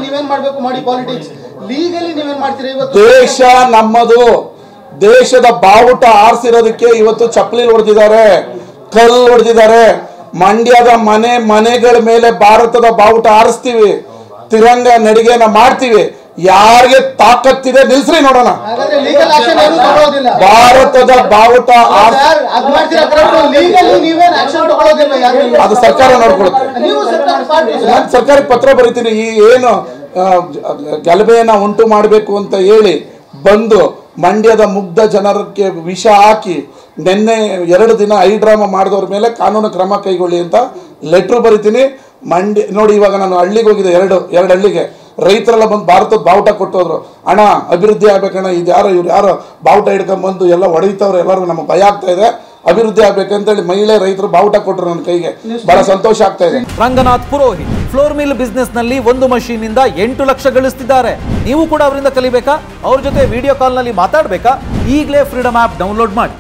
ನೀವೇನ್ ಮಾಡ್ಬೇಕು ಮಾಡಿ ಪಾಲಿಟಿಕ್ಸ್ ಲೀಗಲಿ ನೀವೇನ್ ಮಾಡ್ತೀರಿ ಇವತ್ತು ದೇಶ ನಮ್ಮದು ದೇಶದ ಬಾವುಟ ಆರಿಸಿರೋದಕ್ಕೆ ಇವತ್ತು ಚಪ್ಪಲಿ ಹೊಡೆದಿದ್ದಾರೆ ಕಲ್ಲು ಹೊಡೆದಿದ್ದಾರೆ ಮಂಡ್ಯದ ಮನೆಗಳ ಮೇಲೆ ಭಾರತದ ಬಾವುಟ ಆರಿಸ್ತೀವಿ ತಿರಂಗ ನಡಿಗೆನ ಮಾಡ್ತೀವಿ ಯಾರಿಗೆ ತಾಕತ್ತಿದೆ ನಿಲ್ಸ್ರಿ ನೋಡೋಣ ಭಾರತದ ಬಾವುಟ ಅದು ಸರ್ಕಾರ ನೋಡ್ಕೊಳುತ್ತೆ ಸರ್ಕಾರಕ್ಕೆ ಪತ್ರ ಬರೀತೀನಿ ಈ ಏನು ಗಲಭೆಯನ್ನ ಉಂಟು ಮಾಡಬೇಕು ಅಂತ ಹೇಳಿ ಬಂದು ಮಂಡ್ಯದ ಮುಗ್ಧ ಜನರಕ್ಕೆ ವಿಷ ಹಾಕಿ ನಿನ್ನೆ 2 ದಿನ ಐಡ್ರಾಮಾ ಮಾಡಿದವ್ರ ಮೇಲೆ ಕಾನೂನು ಕ್ರಮ ಕೈಗೊಳ್ಳಿ ಅಂತ ಲೆಟ್ರು ಬರಿತೀನಿ ಮಂಡ್ಯ ನೋಡಿ ಇವಾಗ ನಾನು ಹಳ್ಳಿಗೆ ಹೋಗಿದ್ದೆ ಎರಡು ಹಳ್ಳಿಗೆ ರೈತರೆಲ್ಲ ಬಂದು ಭಾರತದ ಬಾವುಟ ಕೊಟ್ಟೋದ್ರು ಅಣ್ಣ ಅಭಿವೃದ್ಧಿ ಆಗ್ಬೇಕಣ್ಣ ಇದು ಇವ್ರು ಯಾರೋ ಬಾವುಟ ಹಿಡ್ಕೊಂಡ್ಬಂದು ಎಲ್ಲ ಹೊಡೆಯುತ್ತವ್ರು ಎಲ್ಲರೂ ನಮಗೆ ಭಯ ಆಗ್ತಾ ಇದೆ ಅಭಿವೃದ್ಧಿ ಆಗ್ಬೇಕಂತೇಳಿ ಮಹಿಳೆ ರೈತರು ಬಾವುಟ ಕೊಟ್ಟರು ನನ್ನ ಕೈಗೆ ಬಹಳ ಸಂತೋಷ ಆಗ್ತಾ ಇದೆ Ranganath Purohit floor mill business ನಲ್ಲಿ ಒಂದು ಮಷೀನ್ ಇಂದ 8 ಲಕ್ಷ ಗಳಿಸ್ತಿದ್ದಾರೆ ನೀವು ಕೂಡ ಅವರಿಂದ ಕಲಿಬೇಕಾ ಅವ್ರ ಜೊತೆ ವಿಡಿಯೋ ಕಾಲ್ ನಲ್ಲಿ ಮಾತಾಡಬೇಕಾ ಈಗಲೇ ಫ್ರೀಡಮ್ ಆಪ್ ಡೌನ್ಲೋಡ್ ಮಾಡಿ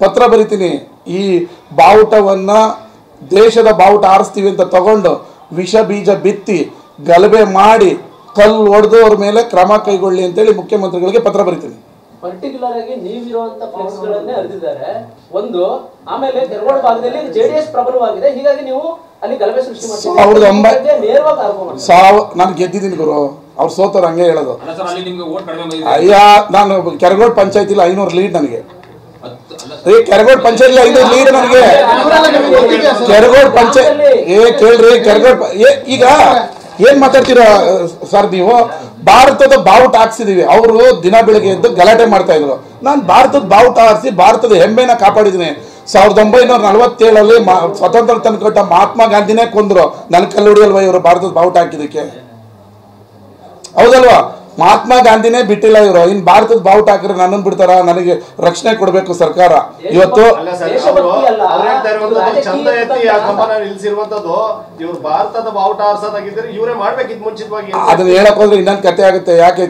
ಪತ್ರ ಬರೀತೀನಿ ಈ ಬಾವುಟವನ್ನ ದೇಶದ ಬಾವುಟ ಆರಿಸ್ತೀವಿ ಅಂತ ತಗೊಂಡು ವಿಷ ಬೀಜ ಬಿತ್ತಿ ಗಲಭೆ ಮಾಡಿ ಕಲ್ಲು ಹೊಡೆದವ್ರ ಮೇಲೆ ಕ್ರಮ ಕೈಗೊಳ್ಳಿ ಅಂತೇಳಿ ಮುಖ್ಯಮಂತ್ರಿಗಳಿಗೆ ಪತ್ರ ಬರೀತೀನಿ ಪರ್ಟಿಕ್ಯುಲರ್ ಆಗಿ ನೀವಿರುವಂತ ಫ್ಲೆಕ್ಸ್ ಗಳನ್ನೇ ಅರ್ದಿದ್ದಾರೆ ಒಂದು ಆಮೇಲೆ ಕೆರಗೋಡು ಭಾಗದಲ್ಲಿ ಜೆಡಿಎಸ್ ಪ್ರಬಲವಾಗಿದೆ ಹೀಗಾಗಿ ನೀವು ಅಲ್ಲಿ ಗಲಭೆ ಸೃಷ್ಟಿ ಮಾಡ್ತೀವಿ ನಾನು ಗೆದ್ದಿದ್ದೀನಿ ಗುರು ಅವ್ರು ಸೋತವ್ರು ಹಂಗೆ ಹೇಳೋದು ಅಯ್ಯ ನಾನು ಕೆರಗೋಡು ಪಂಚಾಯತಿಲಿ 500 ಲೀಡ್ ನನಗೆ ಕೆರಗೋಡು ಪಂಚಾಯತ್ 500 ಲೀಡ್ ನನಗೆ ಕೆರಗೋಡು ಪಂಚಾಯತ್ ಕೇಳ್ರಿ ಕೆರಗೋಡು ಈಗ ಏನ್ ಮಾತಾಡ್ತೀರಾ ಸರ್ ನೀವು ಭಾರತದ ಬಾವುಟ ಹಾಕ್ಸಿದೀವಿ ಅವರು ದಿನ ಬೆಳಿಗ್ಗೆ ಎದ್ದು ಗಲಾಟೆ ಮಾಡ್ತಾ ಇದ್ರು ನಾನು ಭಾರತದ ಬಾವುಟ ಹಾರಿಸಿ ಭಾರತದ ಹೆಮ್ಮೆನ ಕಾಪಾಡಿದ್ದೀನಿ 1947 ಸ್ವತಂತ್ರ ತಂದುಕೊಟ್ಟ ಮಹಾತ್ಮ ಗಾಂಧಿನೇ ಕೊಂದ್ರು ನನ್ನ ಕಲ್ಲು ಹೊಡಿಯಲ್ವಾ ಇವರು ಭಾರತದ ಬಾವುಟ ಹಾಕಿದಕ್ಕೆ ಹೌದಲ್ವಾ ಮಹಾತ್ಮ ಗಾಂಧಿನೇ ಬಿಟ್ಟಿಲ್ಲ ಇವರು ಇನ್ ಭಾರತದ ಬಾವುಟ ಹಾಕಿದ್ರೆ ನನ್ನನ್ನು ಬಿಡ್ತಾರ ನನಗೆ ರಕ್ಷಣೆ ಕೊಡಬೇಕು ಸರ್ಕಾರ ಇವತ್ತು ಅದನ್ನ ಹೇಳಕ್ ಹೋದ್ರೆ ಇನ್ನೊಂದು ಕತೆ ಆಗುತ್ತೆ ಯಾಕೆ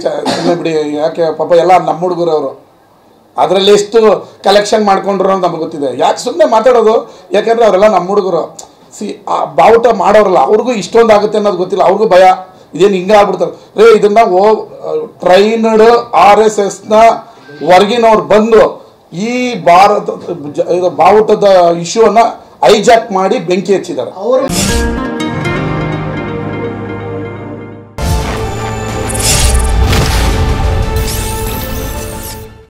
ಬಿಡಿ ಯಾಕೆ ಪಾಪ ಎಲ್ಲ ನಮ್ಮ ಹುಡುಗರು ಅವರು ಅದ್ರಲ್ಲಿ ಎಷ್ಟು ಕಲೆಕ್ಷನ್ ಮಾಡ್ಕೊಂಡ್ರು ಅಂತ ನಮ್ಗೆ ಗೊತ್ತಿದೆ ಯಾಕೆ ಸುಮ್ಮನೆ ಮಾತಾಡೋದು ಯಾಕಂದ್ರೆ ಅವರೆಲ್ಲ ನಮ್ಮ ಹುಡುಗರು ಆ ಬಾವುಟ ಮಾಡೋರಲ್ಲ ಅವ್ರಿಗೂ ಇಷ್ಟೊಂದು ಆಗುತ್ತೆ ಅನ್ನೋದು ಗೊತ್ತಿಲ್ಲ ಅವ್ರಿಗೂ ಭಯ ಇದೇನು ಹಿಂಗೆ ಆಗ್ಬಿಡ್ತಾರೆ ರೇ ಇದನ್ನ ಟ್ರೈನ್ಡ್ RSS ಹೊರಗಿನವ್ರು ಬಂದು ಈ ಬಾವುಟದ ಇಶ್ಯೂವನ್ನ ಹೈಜಾಕ್ ಮಾಡಿ ಬೆಂಕಿ ಹಚ್ಚಿದ್ದಾರೆ.